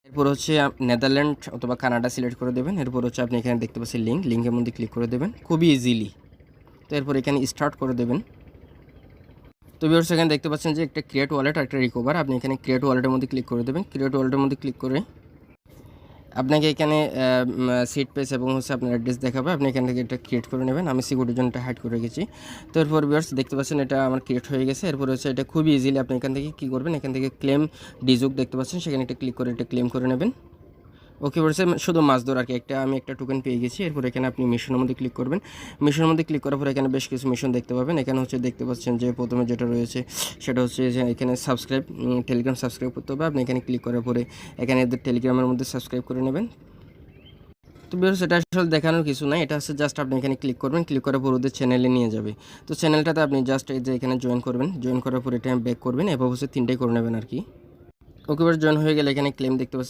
এরপর হচ্ছে নেদারল্যান্ড অথবা কানাডা সিলেক্ট করে দেবেন। এরপর হচ্ছে আপনি এখানে দেখতে পাচ্ছেন লিঙ্কের মধ্যে ক্লিক করে দেবেন খুবই ইজিলি। তো এরপর এখানে স্টার্ট করে দেবেন। তো ভিউয়ার্স এখানে দেখতে পাচ্ছেন যে একটা ক্রিয়েট ওয়ালেট আর একটা রিকভার। আপনি এখানে ক্রিয়েট ওয়ালেটের মধ্যে ক্লিক করে দেবেন। ক্রিয়েট ওয়ালেটের মধ্যে ক্লিক করে আপনাকে এখানে সিট পেজ এবং হচ্ছে আপনার অ্যাড্রেস দেখাবে। আপনি এখান থেকে এটা ক্রিয়েট করে নেবেন। আমি সিকিউরিটির জন্য এটা হাইড করে রেখেছি। তো এরপর ভিউয়ার্স দেখতে পাচ্ছেন এটা আমার ক্রিয়েট হয়ে গেছে। এরপর হচ্ছে এটা খুবই ইজিলি আপনি এখান থেকে কী করবেন, এখান থেকে ক্লেম ডিজুক দেখতে পাচ্ছেন, সেখানে একটা ক্লিক করে এটা ক্লেম করে নেবেন। ওকে বলছে শুধু মাছ ধর আর কি। আমি একটা টোকেন পেয়ে গেছি। এরপর এখানে আপনি মিশনের মধ্যে ক্লিক করবেন। মিশনের মধ্যে ক্লিক করার পর এখানে বেশ কিছু মিশন দেখতে পাবেন। এখানে হচ্ছে দেখতে পাচ্ছেন যে প্রথমে যেটা রয়েছে সেটা হচ্ছে যে এখানে সাবস্ক্রাইব, টেলিগ্রাম সাবস্ক্রাইব করতে হবে। আপনি এখানে ক্লিক করার পরে এখানে এদের টেলিগ্রামের মধ্যে সাবস্ক্রাইব করে নেবেন। তো ভিউয়ার্স এটা আসলে দেখানোর কিছু নাই, এটা হচ্ছে জাস্ট আপনি এখানে ক্লিক করবেন, ক্লিক করার পর ওদের চ্যানেলে নিয়ে যাবে। তো চ্যানেলটাতে আপনি জাস্ট এই যে এখানে জয়েন করবেন, জয়েন করার পর এটা ব্যাক করবেন, এভাবে হচ্ছে তিনটাই করে নেবেন আর কি। ওকে, জয়েন হয়ে গেলে এখানে ক্লেম দেখতে পাচ্ছেন।